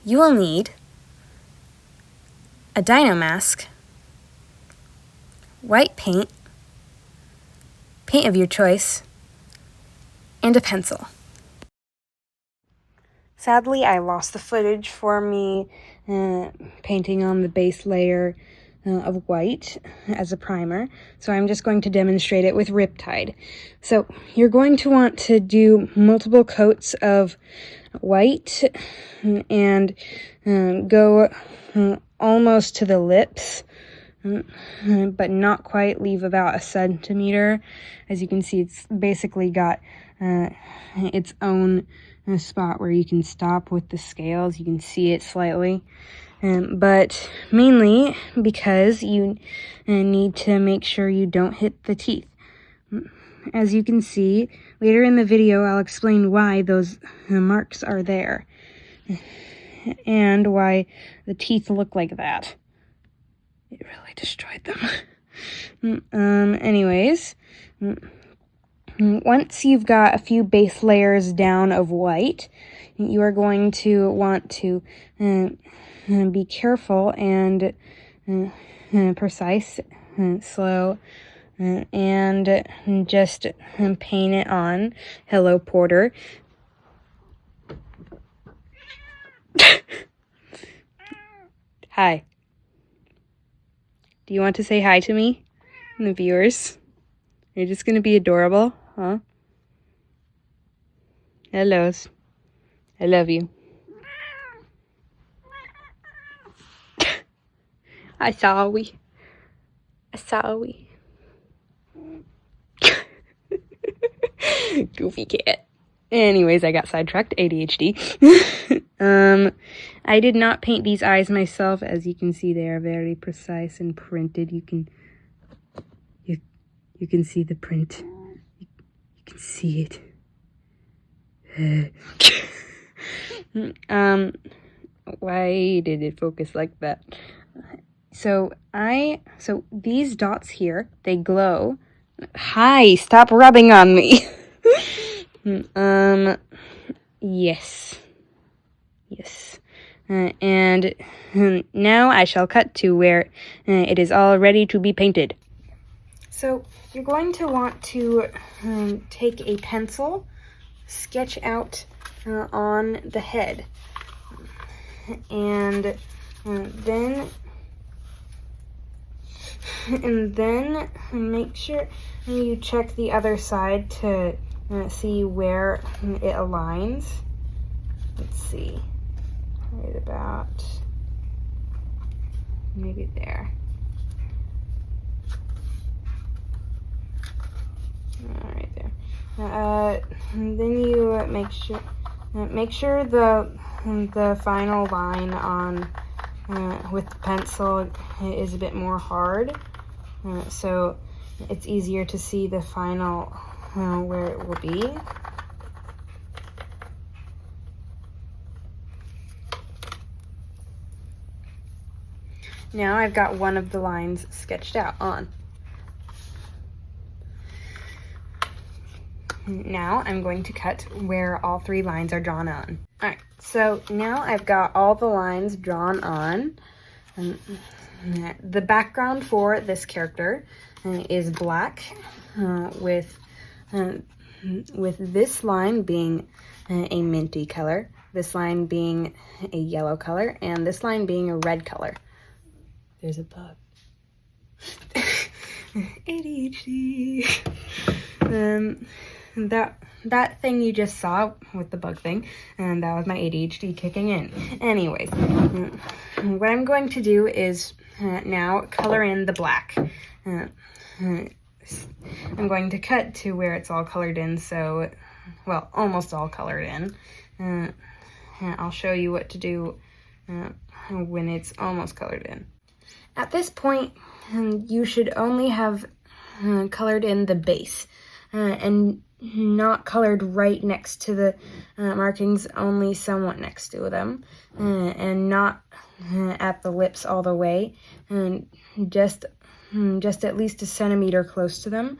you will need a Dino mask, white paint of your choice, and a pencil. Sadly, I lost the footage for me painting on the base layer of white as a primer, so I'm just going to demonstrate it with Riptide. So you're going to want to do multiple coats of white and go almost to the lips, but not quite, leave about 1 centimeter. As you can see, it's basically got its own spot where you can stop with the scales. You can see it slightly, but mainly because you need to make sure you don't hit the teeth. As you can see, later in the video, I'll explain why those marks are there and why the teeth look like that. It really destroyed them. Anyways, once you've got a few base layers down of white, you are going to want to be careful and precise, slow, and just paint it on. Hello, Porter. Hi. Do you want to say hi to me and the viewers? You're just going to be adorable, huh? Hellos. I love you. I saw we. Goofy cat. Anyways, I got sidetracked. ADHD. I did not paint these eyes myself. As you can see, they are very precise and printed. You can see the print. You can see it. Why did it focus like that? So these dots here, they glow. Hi, stop rubbing on me. Yes. And now I shall cut to where it is all ready to be painted. So you're going to want to take a pencil, sketch out on the head, and then make sure you check the other side to see where it aligns. Let's see, right about maybe there. Right there. Then you make sure the final line on with the pencil is a bit more hard, so it's easier to see the final where it will be. Now I've got one of the lines sketched out on. Now I'm going to cut where all 3 lines are drawn on. Alright, so now I've got all the lines drawn on. The background for this character is black, with this line being a minty color, this line being a yellow color, and this line being a red color. There's a bug. ADHD. That thing you just saw with the bug thing, and that was my ADHD kicking in. Anyways, what I'm going to do is now color in the black. I'm going to cut to where it's all colored in, so, well, almost all colored in. I'll show you what to do when it's almost colored in. At this point, you should only have colored in the base, and not colored right next to the markings, only somewhat next to them, and not at the lips all the way, and just at least 1 centimeter close to them,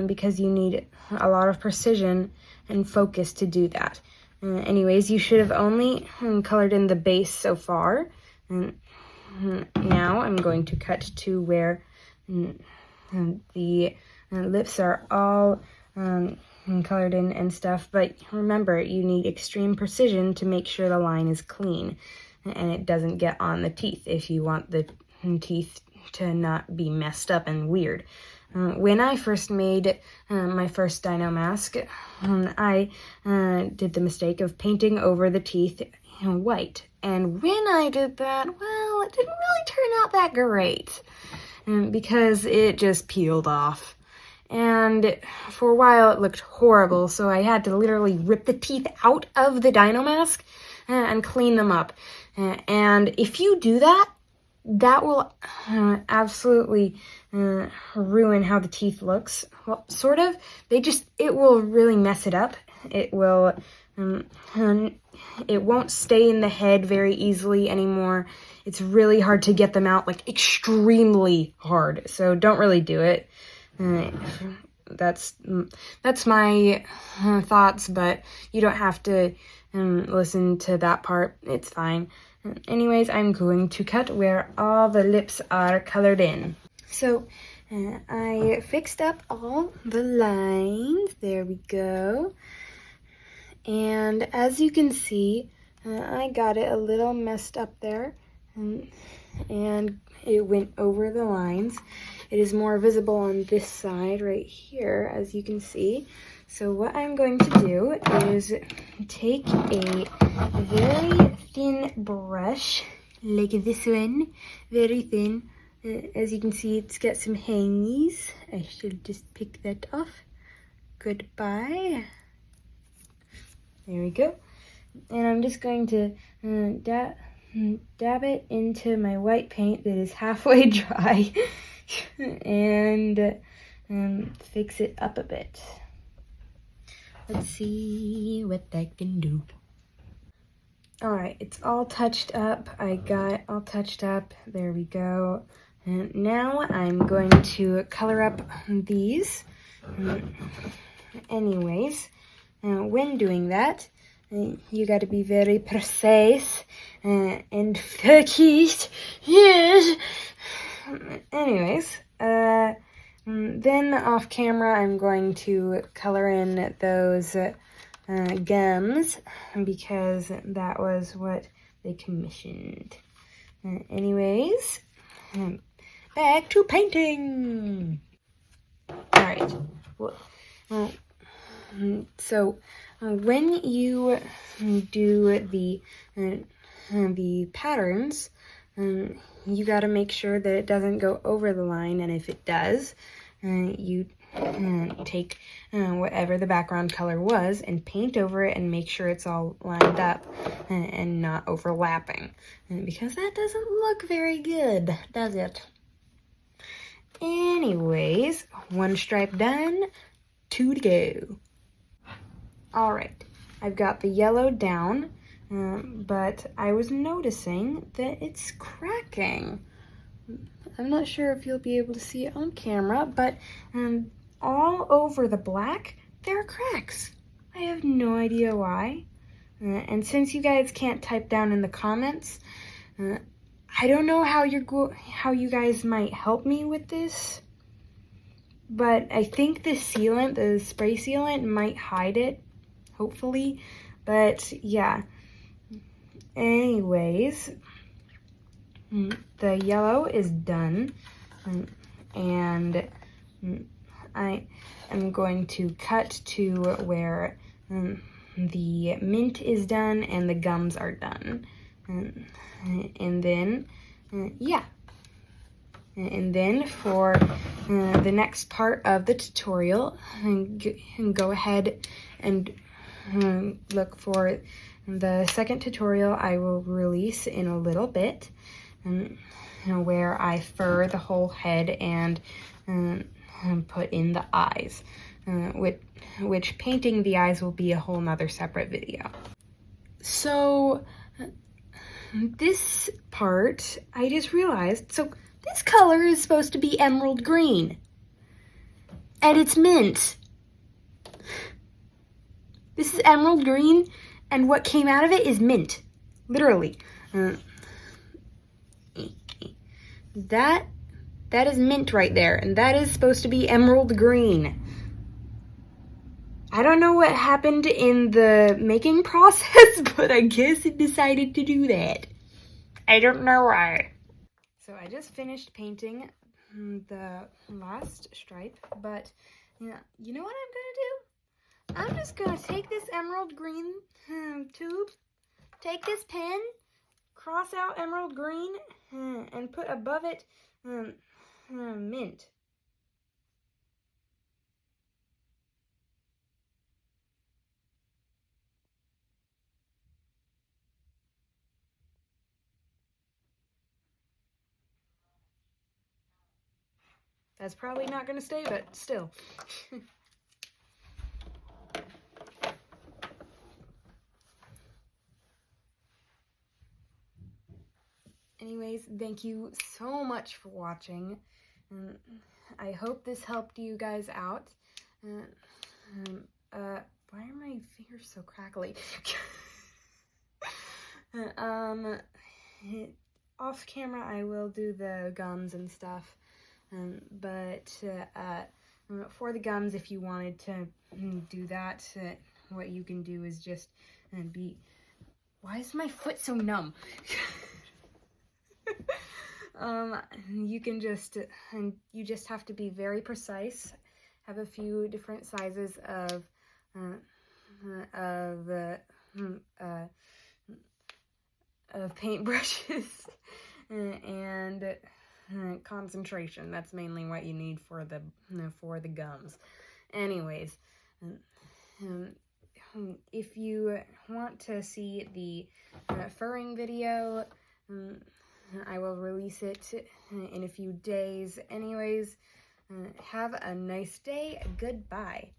because you need a lot of precision and focus to do that. Anyways, you should have only colored in the base so far. Now I'm going to cut to where the lips are all colored in and stuff, but remember, you need extreme precision to make sure the line is clean and it doesn't get on the teeth if you want the teeth to not be messed up and weird. When I first made my first Dino mask, I did the mistake of painting over the teeth white. And when I did that, well, it didn't really turn out that great because it just peeled off. And for a while it looked horrible, so I had to literally rip the teeth out of the Dino mask and clean them up. And if you do that, that will absolutely ruin how the teeth looks. Well, sort of. It will really mess it up. It will, it won't stay in the head very easily anymore. It's really hard to get them out, like extremely hard. So don't really do it. That's my thoughts, but you don't have to listen to that part. It's fine. Anyways, I'm going to cut where all the lips are colored in. So I fixed up all the lines. There we go. And as you can see, I got it a little messed up there, and it went over the lines. It is more visible on this side right here, as you can see. So what I'm going to do is take a very thin brush, like this one, very thin. As you can see, it's got some hangies. I should just pick that off. Goodbye. There we go. And I'm just going to dab it into my white paint that is halfway dry and fix it up a bit. Let's see what I can do. Alright, it's all touched up. I got it all touched up. There we go. And now I'm going to color up these. Anyways, when doing that, you got to be very precise and focused. Yes. Anyways, then off camera, I'm going to color in those gums because that was what they commissioned. Anyways, back to painting. All right. Well, so when you do the patterns, you got to make sure that it doesn't go over the line, and if it does, you take whatever the background color was and paint over it and make sure it's all lined up and not overlapping, because that doesn't look very good, does it? Anyways, one stripe done, 2 to go. All right, I've got the yellow down, but I was noticing that it's cracking. I'm not sure if you'll be able to see it on camera, but all over the black, there are cracks. I have no idea why. And since you guys can't type down in the comments, I don't know how you guys might help me with this, but I think the sealant, the spray sealant, might hide it, hopefully. But yeah. Anyways, the yellow is done, and I am going to cut to where the mint is done and the gums are done, and then yeah, and then for the next part of the tutorial, go ahead and look for the second tutorial I will release in a little bit, where I fur the whole head and put in the eyes, which painting the eyes will be a whole nother separate video. So this part, I just realized, so this color is supposed to be emerald green, and it's mint. This is emerald green, And what came out of it is mint. Literally. That is mint right there, and that is supposed to be emerald green. I don't know what happened in the making process, but I guess it decided to do that. I don't know why. So I just finished painting the last stripe, but you know what I'm gonna do? I'm just gonna take this emerald green tube, take this pen, cross out emerald green, and put above it mint. That's probably not gonna stay, but still. Anyways, thank you so much for watching. I hope this helped you guys out. Why are my fingers so crackly? Off camera I will do the gums and stuff, but for the gums, if you wanted to do that, what you can do is just why is my foot so numb? You can just, you just have to be very precise, have a few different sizes of paintbrushes and concentration. That's mainly what you need for the gums. Anyways, if you want to see the furring video, I will release it in a few days. Anyways, have a nice day. Goodbye.